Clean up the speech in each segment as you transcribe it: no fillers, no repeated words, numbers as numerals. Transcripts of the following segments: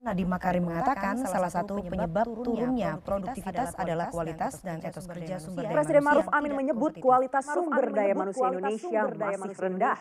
Nadiem Makarim mengatakan salah satu penyebab turunnya produktivitas adalah kualitas dan etos kerja sumber daya Presiden manusia Ma'ruf Amin menyebut kualitas sumber daya manusia Indonesia masih rendah.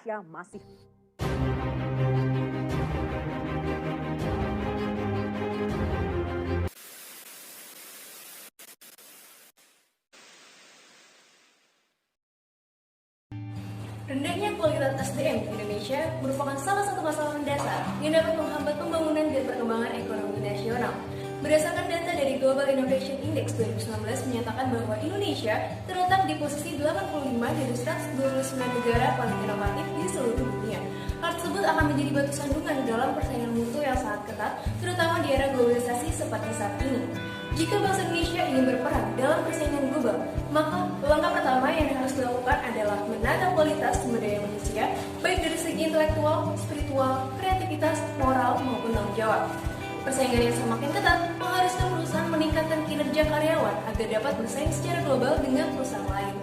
Rendahnya kualitas SDM di Indonesia merupakan salah satu masalah mendasar yang dapat menghambat pembangunan dan perkembangan ekonomi nasional. Berdasarkan data dari Global Innovation Index 2019 menyatakan bahwa Indonesia terletak di posisi 85 dari 129 negara paling inovatif di seluruh dunia. Hal tersebut akan menjadi batu sandungan dalam persaingan mutu yang sangat ketat, terutama di era globalisasi seperti saat ini. Jika bangsa Indonesia ingin berperan dalam persaingan global, maka langkah pertama yang harus dilakukan adalah menata kualitas sumber daya manusia, baik dari segi intelektual, spiritual, kreativitas, moral, maupun tanggung jawab. Persaingan yang semakin ketat mengharuskan perusahaan meningkatkan kinerja karyawan agar dapat bersaing secara global dengan perusahaan lain.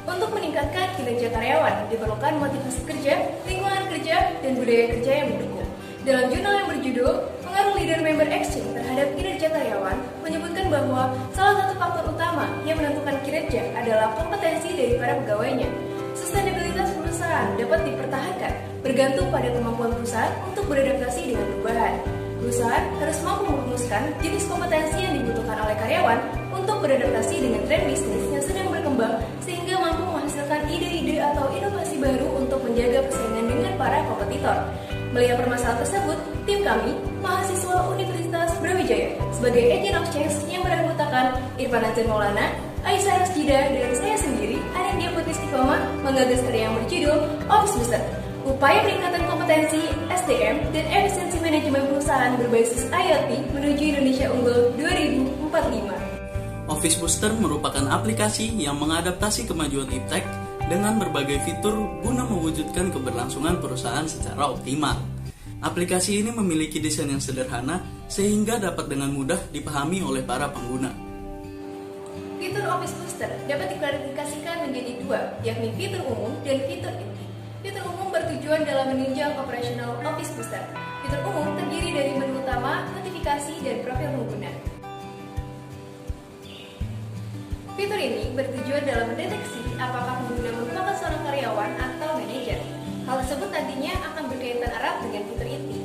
Untuk meningkatkan kinerja karyawan, diperlukan motivasi kerja, lingkungan kerja, dan budaya kerja yang mendukung. Dalam jurnal yang berjudul Pengaruh Leader Member Exchange terhadap kinerja karyawan menyebutkan bahwa salah satu faktor utama yang menentukan kinerja adalah kompetensi dari para pegawainya. Sustainabilitas perusahaan dapat dipertahankan bergantung pada kemampuan perusahaan untuk beradaptasi dengan perubahan. Perusahaan harus mampu merumuskan jenis kompetensi yang dibutuhkan oleh karyawan untuk beradaptasi dengan tren bisnis yang sedang berkembang sehingga mampu menghasilkan ide-ide atau inovasi baru untuk menjaga persaingan dengan para kompetitor. Melihat permasalahan tersebut, tim kami, mahasiswa Universitas Brawijaya, sebagai agent of change yang beranggotakan Irfan Azhar Maulana, Aisyah Rasjida, dan saya sendiri, Anindya Putri Istiqomah, menggagas karya yang berjudul Office Booster, upaya peningkatan kompetensi SDM dan efisiensi manajemen perusahaan berbasis IoT menuju Indonesia Unggul 2045. Office Booster merupakan aplikasi yang mengadaptasi kemajuan iptek dengan berbagai fitur guna mewujudkan keberlangsungan perusahaan secara optimal. Aplikasi ini memiliki desain yang sederhana sehingga dapat dengan mudah dipahami oleh para pengguna. Fitur Office Booster dapat diklarifikasikan menjadi dua, yakni fitur umum dan fitur inti. Fitur umum bertujuan dalam menunjang operasional Office Booster. Fitur umum terdiri dari menu utama, notifikasi, dan profil pengguna. Fitur ini bertujuan dalam mendeteksi apakah pengguna merupakan seorang karyawan atau manajer. Hal tersebut nantinya akan berkaitan erat dengan fitur inti.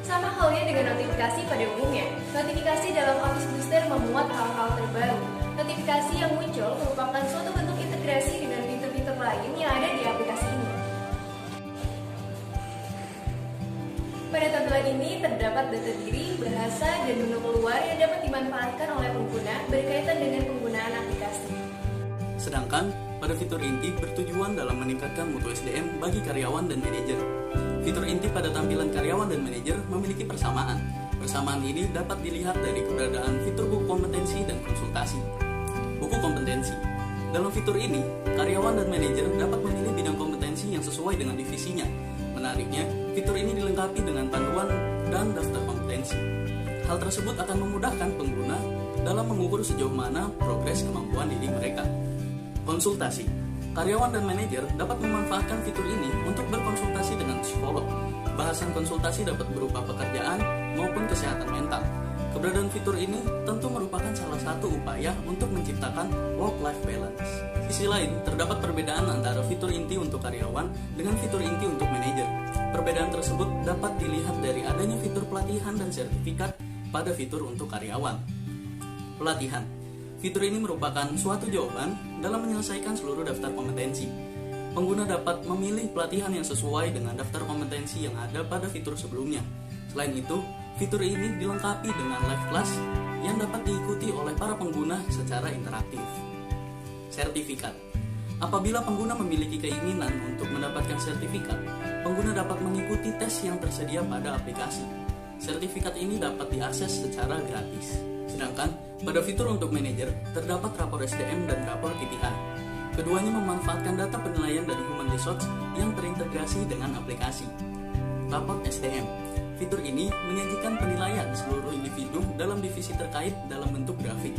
Sama halnya dengan notifikasi pada umumnya. Notifikasi dalam Office Booster memuat hal-hal terbaru. Notifikasi yang muncul merupakan suatu bentuk integrasi dengan fitur-fitur lain yang ada di aplikasi ini. Pada tampilan ini terdapat data diri, bahasa, dan menu keluar yang dapat dimanfaatkan oleh pengguna berkaitan dengan penggunaan aplikasi. Sedangkan pada fitur inti bertujuan dalam meningkatkan mutu SDM bagi karyawan dan manajer. Fitur inti pada tampilan karyawan dan manajer memiliki persamaan. Persamaan ini dapat dilihat dari keberadaan fitur buku kompetensi dan konsultasi. Buku kompetensi. Dalam fitur ini, karyawan dan manajer dapat memilih bidang kompetensi yang sesuai dengan divisinya. Menariknya, fitur ini dilengkapi dengan panduan dan daftar kompetensi. Hal tersebut akan memudahkan pengguna dalam mengukur sejauh mana progres kemampuan diri mereka. Konsultasi. Karyawan dan manajer dapat memanfaatkan fitur ini untuk berkonsultasi dengan psikolog. Bahasan konsultasi dapat berupa pekerjaan maupun kesehatan mental. Keberadaan fitur ini tentu merupakan salah satu upaya untuk menciptakan work-life balance. Sisi lain, terdapat perbedaan antara fitur inti untuk karyawan dengan fitur inti untuk manajer. Perbedaan tersebut dapat dilihat dari adanya fitur pelatihan dan sertifikat pada fitur untuk karyawan. Pelatihan. Fitur ini merupakan suatu jawaban dalam menyelesaikan seluruh daftar kompetensi. Pengguna dapat memilih pelatihan yang sesuai dengan daftar kompetensi yang ada pada fitur sebelumnya. Selain itu, fitur ini dilengkapi dengan live class yang dapat diikuti oleh para pengguna secara interaktif. Sertifikat. Apabila pengguna memiliki keinginan untuk mendapatkan sertifikat, pengguna dapat mengikuti tes yang tersedia pada aplikasi. Sertifikat ini dapat diakses secara gratis. Sedangkan pada fitur untuk manajer, terdapat rapor SDM dan rapor KPI. Keduanya memanfaatkan data penilaian dari Human Resource yang terintegrasi dengan aplikasi. Rapor SDM. Fitur ini menyajikan penilaian seluruh individu dalam divisi terkait dalam bentuk grafik.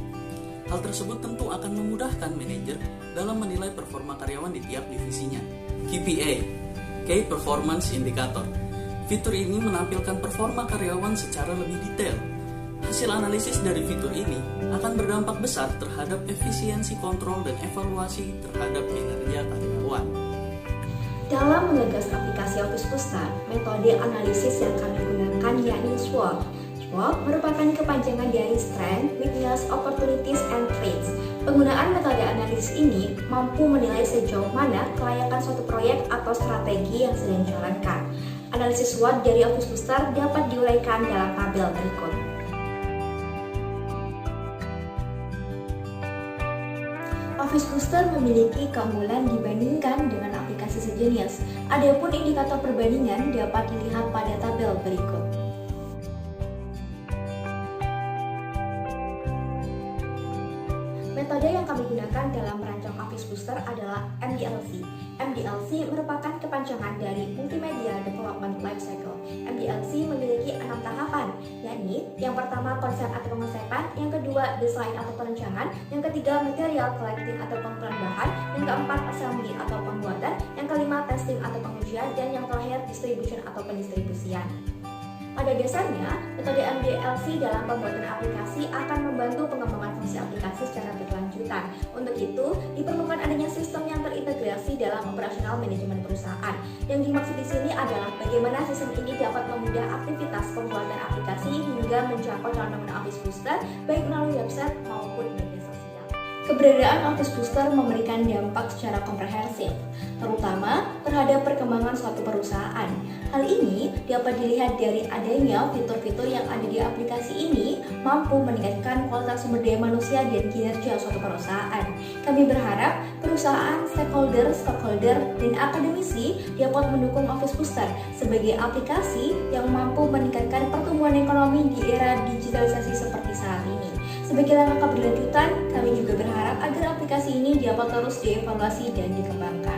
Hal tersebut tentu akan memudahkan manajer dalam menilai performa karyawan di tiap divisinya. KPI. Key Performance Indicator. Fitur ini menampilkan performa karyawan secara lebih detail. Hasil analisis dari fitur ini akan berdampak besar terhadap efisiensi kontrol dan evaluasi terhadap kinerja karyawan. Dalam menggagas aplikasi Office Booster, metode analisis yang kami gunakan yakni SWOT. SWOT merupakan kepanjangan dari Strength, Weakness, Opportunities, and Threats. Penggunaan metode analisis ini mampu menilai sejauh mana kelayakan suatu proyek atau strategi yang sedang dijalankan. Analisis SWOT dari Office Booster dapat diuraikan dalam tabel berikut. Office Booster memiliki keunggulan dibandingkan dengan aplikasi sejenis. Adapun indikator perbandingan dapat dilihat pada tabel berikut. Metode yang kami gunakan dalam merancang Office Booster adalah MDLC. MDLC merupakan kepanjangan dari Multimedia Development Lifecycle. MDLC memiliki 6 tahapan, yakni yang pertama konsep atau pengosepan, yang kedua desain atau perencanaan, yang ketiga material collecting atau pengumpulan bahan, yang keempat assembly atau pembuatan, yang kelima testing atau pengujian, dan yang terakhir distribution atau pendistribusian. Pada dasarnya, metode MDLC dalam pembuatan aplikasi akan membantu pengembangan fungsi aplikasi secara berkelanjutan. Untuk itu, diperlukan adanya sistem yang terintegrasi dalam operasional manajemen perusahaan. Yang dimaksud di sini adalah bagaimana sistem ini dapat memudahkan aktivitas pembuatan aplikasi hingga mencapai teman-teman Office Booster, baik melalui website maupun media sosial. Keberadaan Office Booster memberikan dampak secara komprehensif, terutama terhadap perkembangan suatu perusahaan. Hal ini dapat dilihat dari adanya fitur-fitur yang ada di aplikasi ini mampu meningkatkan kualitas sumber daya manusia dan kinerja suatu perusahaan. Kami berharap perusahaan, stakeholder, dan akademisi dapat mendukung Office Booster sebagai aplikasi yang mampu meningkatkan pertumbuhan ekonomi di era digitalisasi seperti saat ini. Sebagai langkah keberlanjutan, kami juga berharap agar aplikasi ini dapat terus dievaluasi dan dikembangkan.